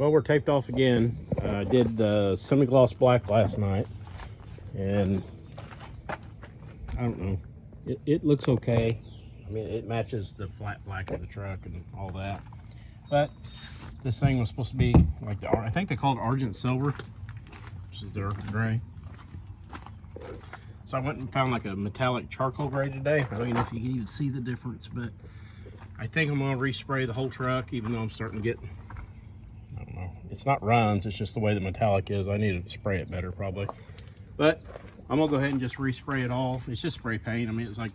well, we're taped off again. I did the semi-gloss black last night, and I don't know, it looks okay. I mean, it matches the flat black of the truck and all that, but this thing was supposed to be like I think they call it Argent Silver, which is their gray. So I went and found like a metallic charcoal gray today. I don't even know if you can even see the difference, but I think I'm gonna respray the whole truck, even though I'm starting to get, I don't know, it's not runs, it's just the way the metallic is. I need to spray it better probably. But I'm gonna go ahead and just respray it all. It's just spray paint. I mean, it's like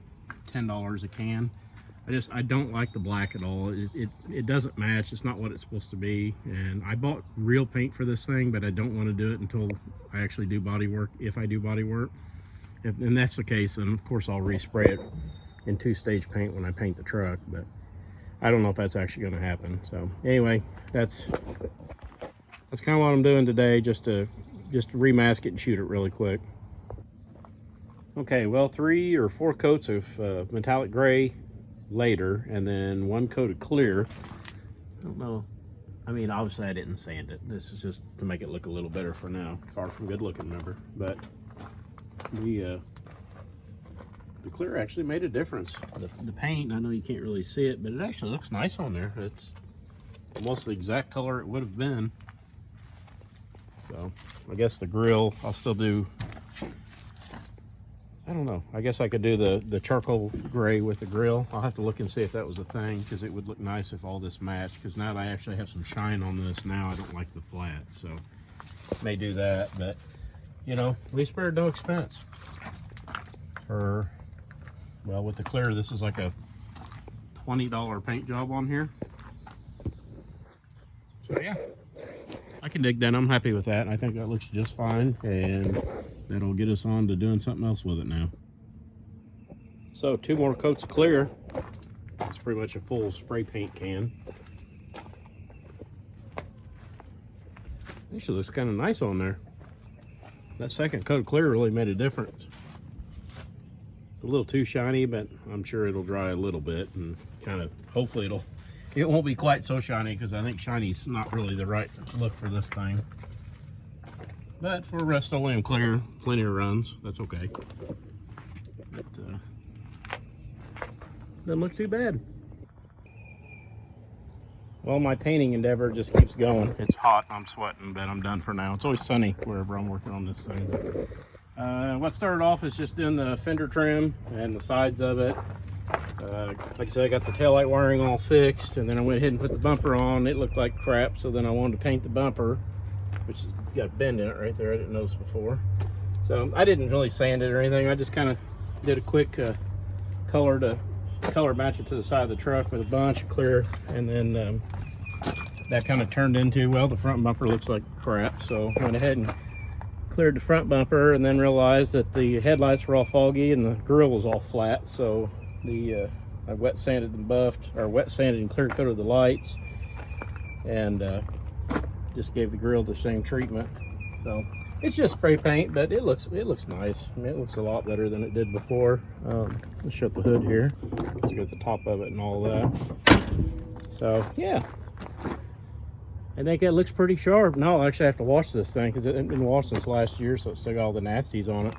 $10 a can. I don't like the black at all. It doesn't match. It's not what it's supposed to be. And I bought real paint for this thing, but I don't want to do it until I actually do body work, if I do body work. And that's the case, and of course I'll respray it in 2-stage paint when I paint the truck, but I don't know if that's actually going to happen. So anyway, that's kind of what I'm doing today, just to remask it and shoot it really quick. Okay, well, 3 or 4 coats of metallic gray later, and then 1 coat of clear. I don't know, I mean, obviously I didn't sand it. This is just to make it look a little better for now. Far from good looking, remember, but the clear actually made a difference. The paint, I know you can't really see it, but it actually looks nice on there. It's almost the exact color it would have been. So I guess the grill, I'll still do, I don't know, I guess I could do the charcoal gray with the grill. I'll have to look and see if that was a thing, because it would look nice if all this matched, because now that I actually have some shine on this now, I don't like the flat, so may do that. But you know, we spared no expense for, well, with the clear, this is like a $20 paint job on here. So yeah, I can dig that. I'm happy with that. I think that looks just fine, and that'll get us on to doing something else with it now. So 2 more coats of clear. It's pretty much a full spray paint can. Actually looks kind of nice on there. That second coat of clear really made a difference. It's a little too shiny, but I'm sure it'll dry a little bit, and kind of, hopefully it won't be quite so shiny, because I think shiny's not really the right look for this thing. But for Rust-Oleum clear, plenty of runs, that's okay. It doesn't look too bad. Well, my painting endeavor just keeps going. It's hot, I'm sweating, but I'm done for now. It's always sunny wherever I'm working on this thing. What started off is just doing the fender trim and the sides of it. Like I said, I got the taillight wiring all fixed, and then I went ahead and put the bumper on. It looked like crap, so then I wanted to paint the bumper, which has got a bend in it right there. I didn't notice before. So I didn't really sand it or anything. I just kind of did a quick color match it to the side of the truck with a bunch of clear, and then that kind of turned into, well, the front bumper looks like crap, so I went ahead and cleared the front bumper, and then realized that the headlights were all foggy and the grill was all flat, so I wet sanded and buffed, or wet sanded and clear coated the lights, and just gave the grill the same treatment. So it's just spray paint, but it looks nice. I mean, it looks a lot better than it did before. Let's shut the hood here. Let's get the top of it and all that. So yeah, I think that looks pretty sharp. Now I'll actually have to wash this thing, because it hasn't been washed since last year, so it's still got all the nasties on it.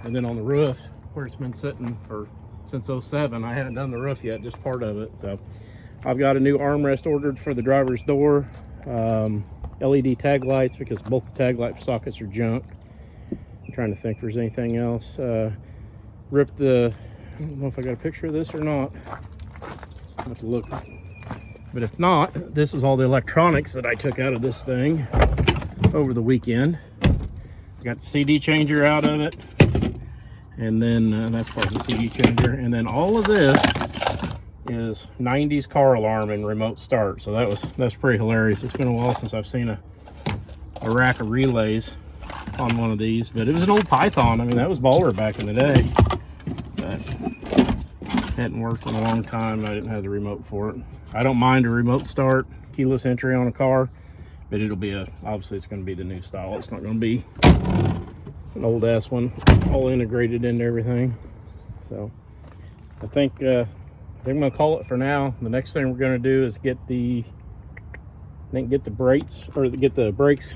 And then on the roof, where it's been sitting since 07, I haven't done the roof yet, just part of it. So I've got a new armrest ordered for the driver's door. LED tag lights, because both the tag light sockets are junk. I'm trying to think if there's anything else. Ripped the, I don't know if I got a picture of this or not. I'll have to look. But if not, this is all the electronics that I took out of this thing over the weekend. I got the CD changer out of it, and then that's part of the CD changer, and then all of this is 90s car alarm and remote start. So that's pretty hilarious. It's been a while since I've seen a rack of relays on one of these, but it was an old Python. I mean, that was baller back in the day, but it hadn't worked in a long time. I didn't have the remote for it. I don't mind a remote start, keyless entry on a car, but it'll be obviously it's going to be the new style. It's not going to be an old ass one all integrated into everything. So I think I'm going to call it for now. The next thing we're going to do is get the Then get the brakes, or get the brakes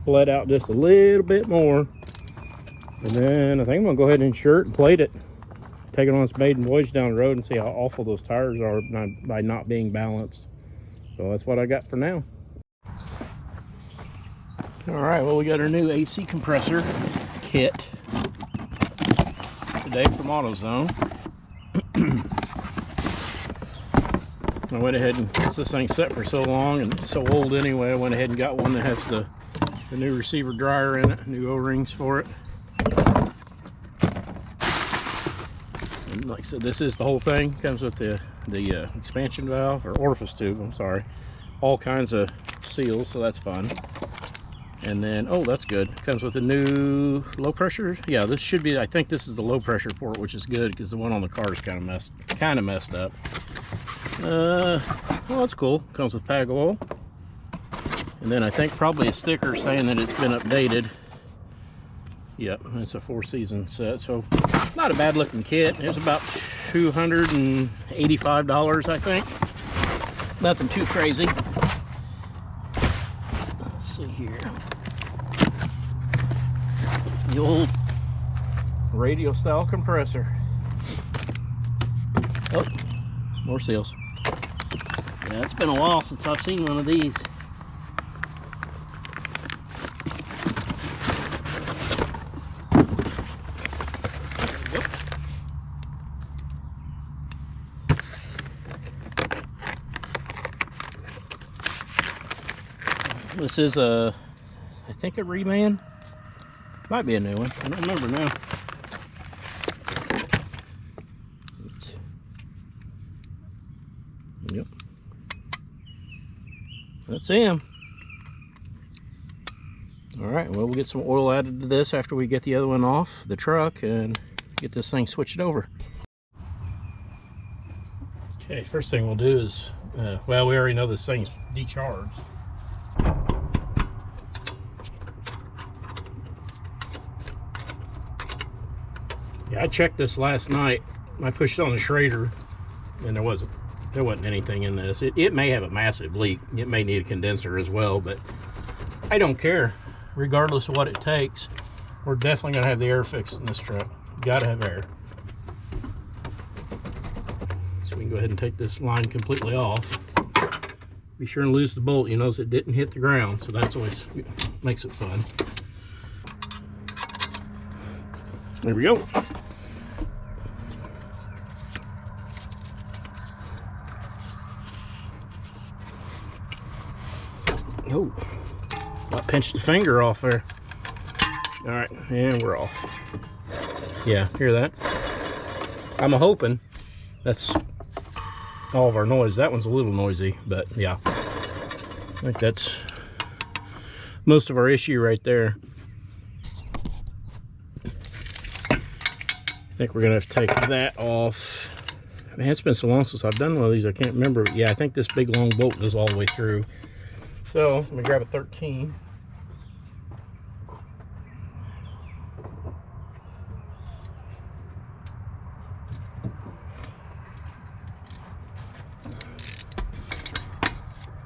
bled out just a little bit more. And then I think I'm gonna go ahead and insure it and plate it. Take it on its maiden voyage down the road and see how awful those tires are by not being balanced. So that's what I got for now. All right, well, we got our new AC compressor kit today from AutoZone. I went ahead and, since this thing's set for so long and it's so old anyway, I went ahead and got one that has the new receiver dryer in it, new O-rings for it. And like I said, this is the whole thing. Comes with the expansion valve, or orifice tube, I'm sorry. All kinds of seals, so that's fun. And then, oh, that's good. Comes with a new low pressure. Yeah, this should be, I think this is the low pressure port, which is good because the one on the car is kind of messed up. Well, that's cool. Comes with PAG oil. And then I think probably a sticker saying that it's been updated. Yep, it's a 4-season set. So not a bad looking kit. It was about $285, I think. Nothing too crazy. Let's see here. The old radio style compressor. Oh, more seals. Yeah, it's been a while since I've seen one of these. This is I think a reman. Might be a new one. I don't remember now. Yep. That's him. All right, well, we'll get some oil added to this after we get the other one off the truck and get this thing switched over. Okay, first thing we'll do is, well, we already know this thing's decharged. Yeah, I checked this last night. I pushed on the Schrader and there wasn't anything in this. It may have a massive leak. It may need a condenser as well, but I don't care. Regardless of what it takes, we're definitely gonna have the air fixed in this truck. Gotta have air. So we can go ahead and take this line completely off. Be sure and lose the bolt. You notice it didn't hit the ground, so that's always makes it fun. There we go. Oh, I pinched the finger off there. All right, and we're off. Yeah, hear that? I'm hoping that's all of our noise. That one's a little noisy, but yeah. I think that's most of our issue right there. I think we're gonna have to take that off. Man, it's been so long since I've done one of these, I can't remember. But yeah, I think this big long bolt goes all the way through. So let me grab a 13.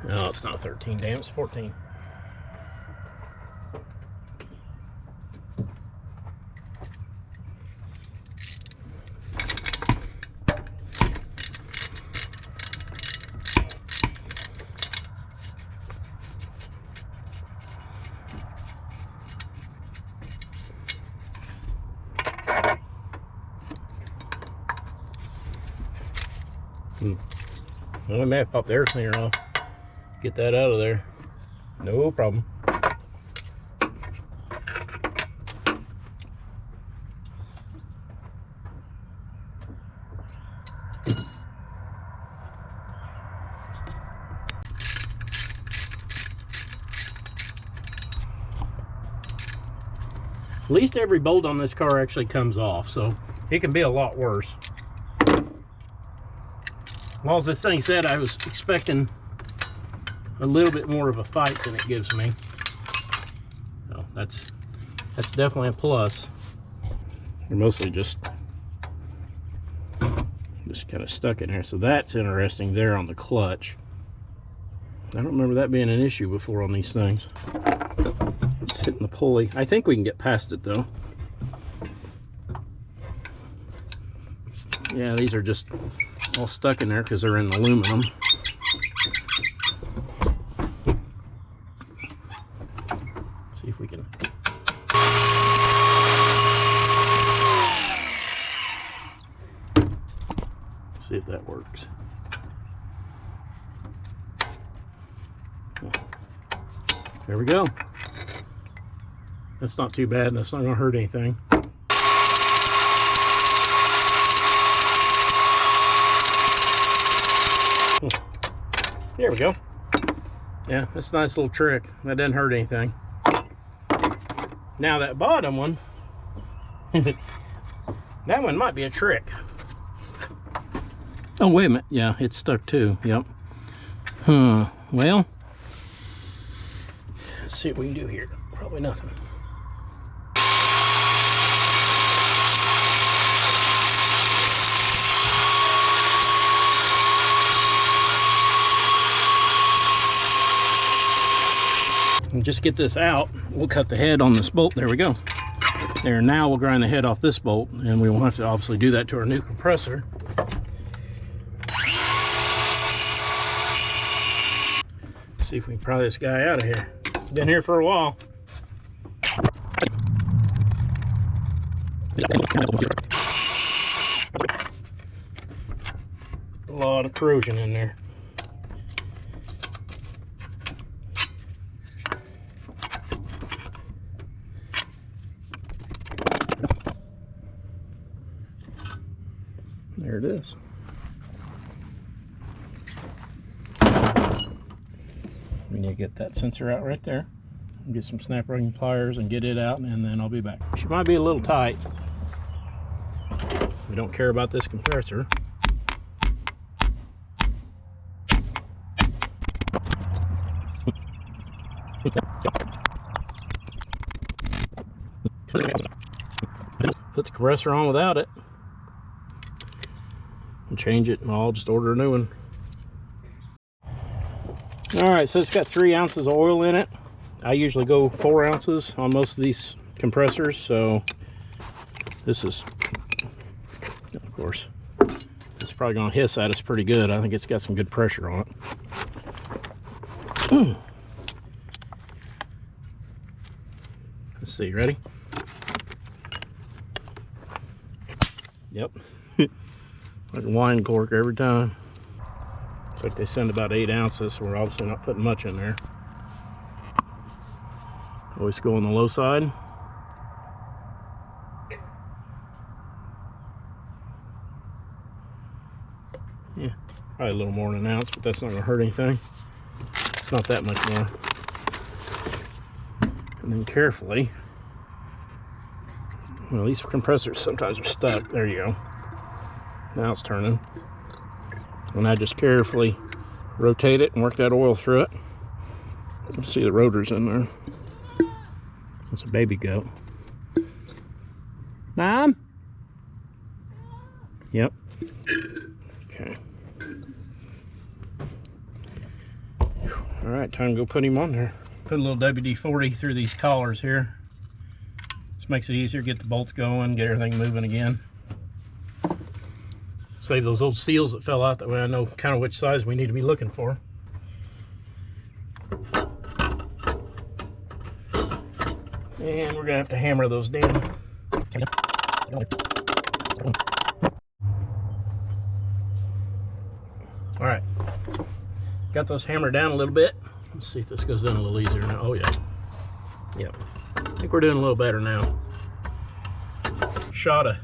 No, it's not a 13, damn, it's 14. Well, we may have popped the air cleaner off. Get that out of there. No problem. At least every bolt on this car actually comes off, so it can be a lot worse. Well, as this thing said, I was expecting a little bit more of a fight than it gives me. So that's definitely a plus. You're mostly just kind of stuck in there. So that's interesting there on the clutch. I don't remember that being an issue before on these things. It's hitting the pulley. I think we can get past it though. Yeah, these are just all stuck in there because they're in aluminum. See if we can. See if that works. There we go. That's not too bad. That's not going to hurt anything. There we go. Yeah, that's a nice little trick. That didn't hurt anything. Now that bottom one, that one might be a trick. Oh, wait a minute. Yeah, it's stuck too. Yep. Well, let's see what we can do here. Probably nothing. And just get this out, we'll cut the head on this bolt. There we go. There, now we'll grind the head off this bolt, and we will have to obviously do that to our new compressor. See if we can pry this guy out of here. Been here for a while. A lot of corrosion in there. There it is. We need to get that sensor out right there. Get some snap ring pliers and get it out, and then I'll be back. She might be a little tight. We don't care about this compressor. Put the compressor on without it. And change it, and I'll just order a new one. Alright, so it's got 3 ounces of oil in it. I usually go 4 ounces on most of these compressors, so this is, of course, it's probably going to hiss at us pretty good. I think it's got some good pressure on it. Let's see, ready? Yep. Like a wine cork every time. It's like they send about 8 ounces, so we're obviously not putting much in there. Always go on the low side. Yeah, probably a little more than an ounce, but that's not going to hurt anything. It's not that much more. And then carefully, well, these compressors sometimes are stuck. There you go. Now it's turning. And I just carefully rotate it and work that oil through it. You can see the rotors in there. It's a baby goat. Mom? Yep. Okay. All right, time to go put him on there. Put a little WD-40 through these collars here. This makes it easier to get the bolts going, get everything moving again. Save those old seals that fell out, that way I know kind of which size we need to be looking for. And we're gonna have to hammer those down. All right, got those hammered down a little bit. Let's see if this goes in a little easier now. Oh yeah, yep. I think we're doing a little better now. Shot a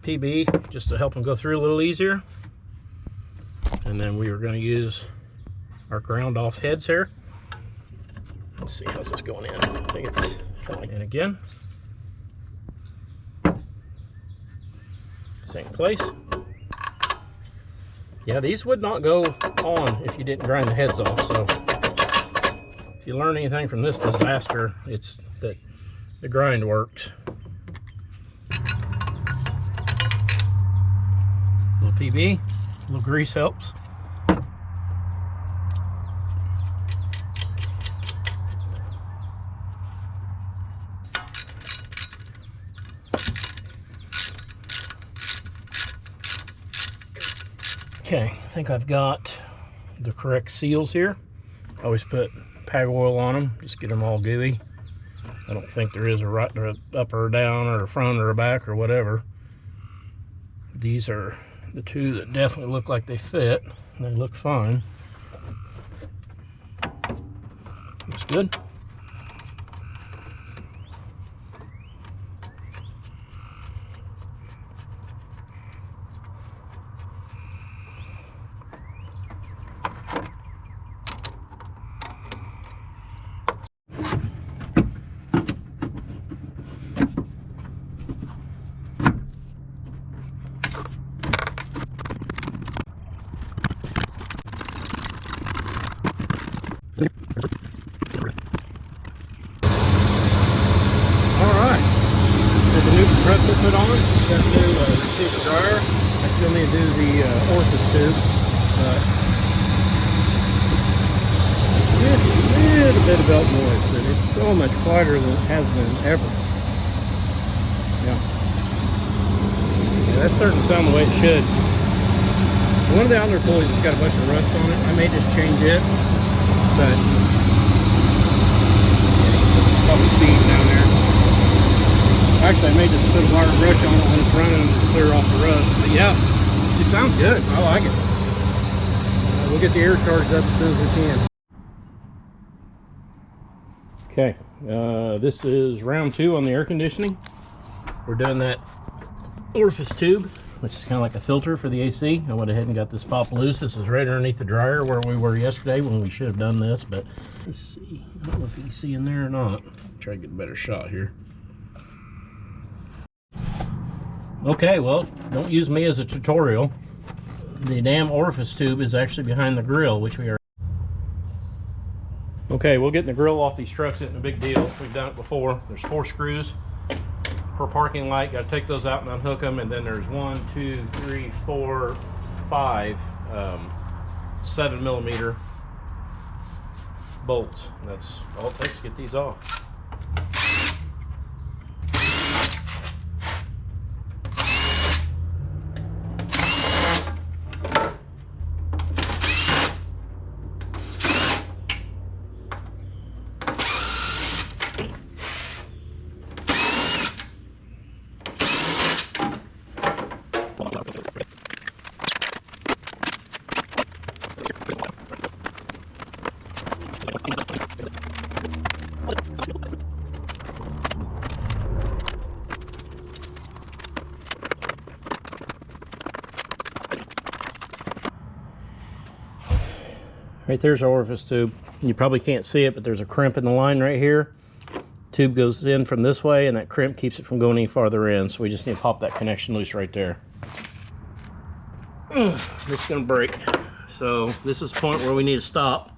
PB just to help them go through a little easier. And then we were going to use our ground off heads here. Let's see, how's this going in? I think it's going in again. Same place. Yeah, these would not go on if you didn't grind the heads off. So if you learn anything from this disaster, it's that the grind works. A little PB, a little grease helps. Okay, I think I've got the correct seals here. I always put PAG oil on them, just get them all gooey. I don't think there is a right or up or down or a front or a back or whatever. These are the two that definitely look like they fit. They look fine. Looks good. Compressor put on, got a new receiver dryer. I still need to do the orifice tube, but just a little bit of belt noise, but it's so much quieter than it has been ever. Yeah, that's starting to sound the way it should. One of the outlet pulleys has got a bunch of rust on it. I may just change it, but yeah, probably speed down there. Actually, I may just put a wire brush on it when it's running to clear off the rust. But yeah, it sounds good. I like it. We'll get the air charged up as soon as we can. Okay, this is round 2 on the air conditioning. We're doing that orifice tube, which is kind of like a filter for the AC. I went ahead and got this pop loose. This is right underneath the dryer where we were yesterday when we should have done this. But let's see. I don't know if you can see in there or not. Try to get a better shot here. Okay, well, don't use me as a tutorial. The damn orifice tube is actually behind the grill, which we are. Okay, we'll get the grill off these trucks isn't a big deal. We've done it before. There's 4 screws per parking light. Got to take those out and unhook them. And then there's 1, 2, 3, 4, 5 7mm bolts. That's all it takes to get these off. Right there's our orifice tube. You probably can't see it, but there's a crimp in the line right here. Tube goes in from this way, and that crimp keeps it from going any farther in. So we just need to pop that connection loose right there. This is gonna break. So this is the point where we need to stop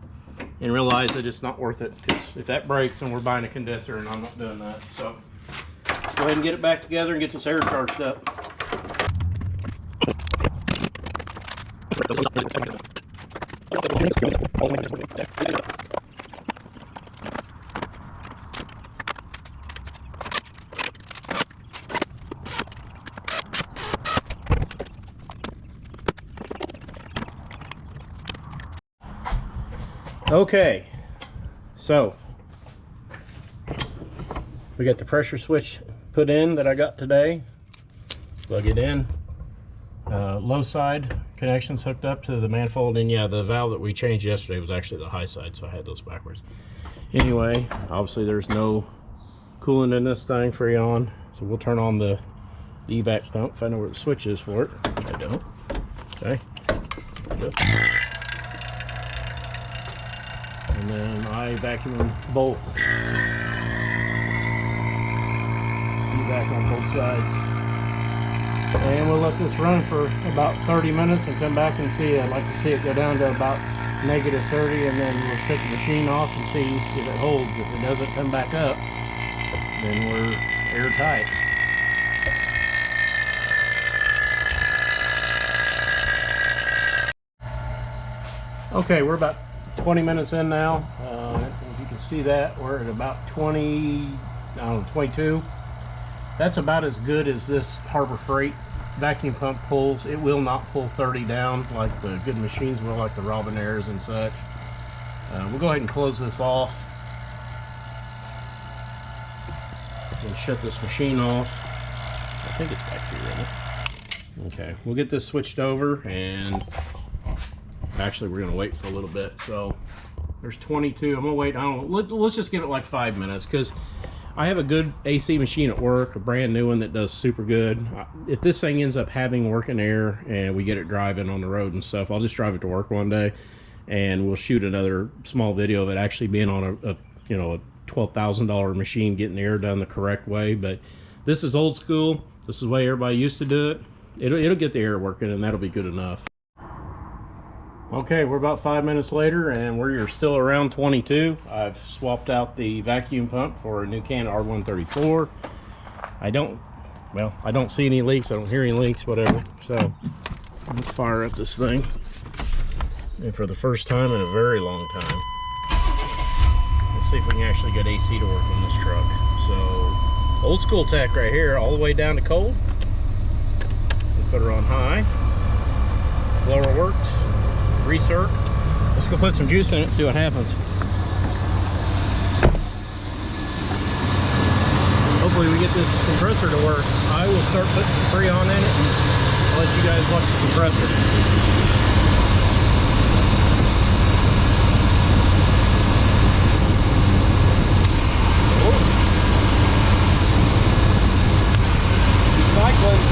and realize that it's not worth it, because if that breaks, then we're buying a condenser, and I'm not doing that. So let's go ahead and get it back together and get this air charged up. Okay, so we got the pressure switch put in that I got today. Plug it in. Low side connections hooked up to the manifold, and yeah, the valve that we changed yesterday was actually the high side, so I had those backwards. Anyway, obviously there's no coolant in this thing, Freon, so we'll turn on the evac pump if I know where the switch is for it, which I don't. Okay. Good. And then I vacuum them both. Evac on both sides. And we'll let this run for about 30 minutes and come back and see. I'd like to see it go down to about -30, and then we'll shut the machine off and see if it holds. If it doesn't come back up, then we're airtight. Okay, we're about 20 minutes in now. If you can see that, we're at about 22. That's about as good as this Harbor Freight vacuum pump pulls, it will not pull 30 down like the good machines will, like the Robinairs and such. We'll go ahead and close this off and shut this machine off. I think it's back here, isn't it? Okay, we'll get this switched over, and actually we're gonna wait for a little bit. So there's 22. I'm gonna wait. I don't know, let's just give it like 5 minutes, because I have a good AC machine at work, a brand new one that does super good. If this thing ends up having working air and we get it driving on the road and stuff, I'll just drive it to work one day and we'll shoot another small video of it actually being on a you know, a $12,000 machine, getting air done the correct way. But this is old school. This is the way everybody used to do it. It'll get the air working, and that'll be good enough. Okay, we're about 5 minutes later, and we're still around 22. I've swapped out the vacuum pump for a new can R134. I don't see any leaks. I don't hear any leaks, whatever. So let's fire up this thing. And for the first time in a very long time, let's see if we can actually get AC to work on this truck. So old school tech right here, all the way down to cold. We'll put her on high. Blower works. Recirc. Let's go put some juice in it and see what happens. Hopefully we get this compressor to work. I will start putting some Freon in it, and I'll let you guys watch the compressor. Cycling.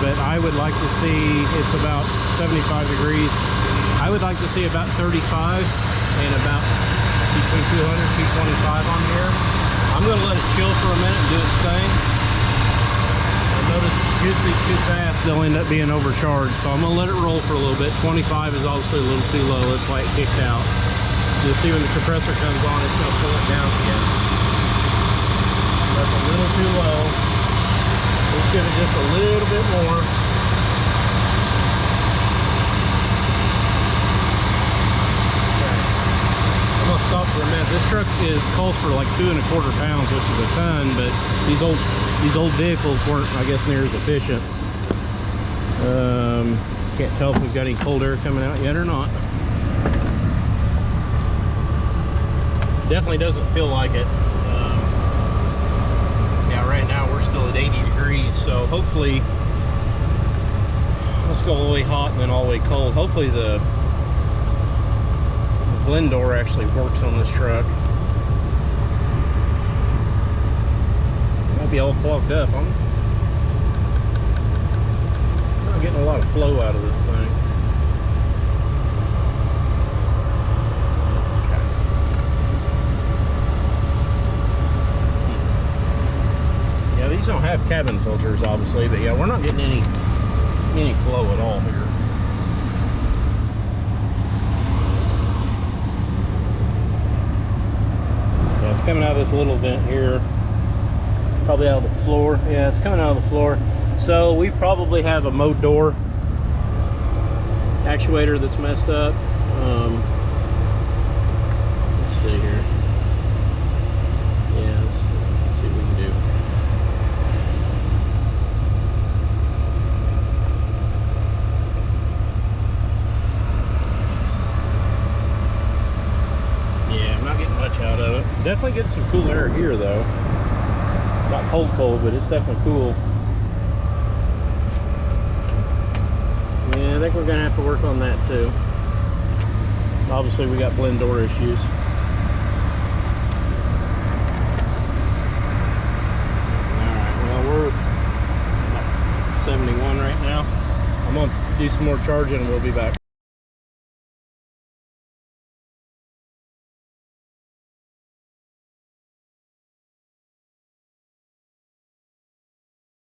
But I would like to see, it's about 75 degrees. I would like to see about 35 and about between 200 and 225 on here. I'm going to let it chill for a minute and do its thing. I notice if you juice these too fast, they'll end up being overcharged. So I'm going to let it roll for a little bit. 25 is obviously a little too low. That's why it kicked out. You'll see when the compressor comes on, it's going to pull it down again. That's a little too low. Let's give it just a little bit more. Okay. I'm gonna stop for a minute. This truck calls for like 2 1/4 pounds, which is a ton, but these old vehicles weren't, I guess, near as efficient. Can't tell if we've got any cold air coming out yet or not. Definitely doesn't feel like it. Right now we're still at 80 degrees, so hopefully, let's go all the way hot and then all the way cold. Hopefully the blend door actually works on this truck. It might be all clogged up. I'm not getting a lot of flow out of this thing. These don't have cabin filters, obviously, but yeah, we're not getting any flow at all here. Yeah, it's coming out of this little vent here, probably out of the floor. Yeah, it's coming out of the floor. So we probably have a mode door actuator that's messed up. Let's see here. Yeah, let's see what we can do. Out of it. Definitely getting some cool air here though. Not cold, but it's definitely cool. Yeah, I think we're gonna have to work on that too. Obviously we got blend door issues. Alright, well we're at 71 right now. I'm gonna do some more charging and we'll be back.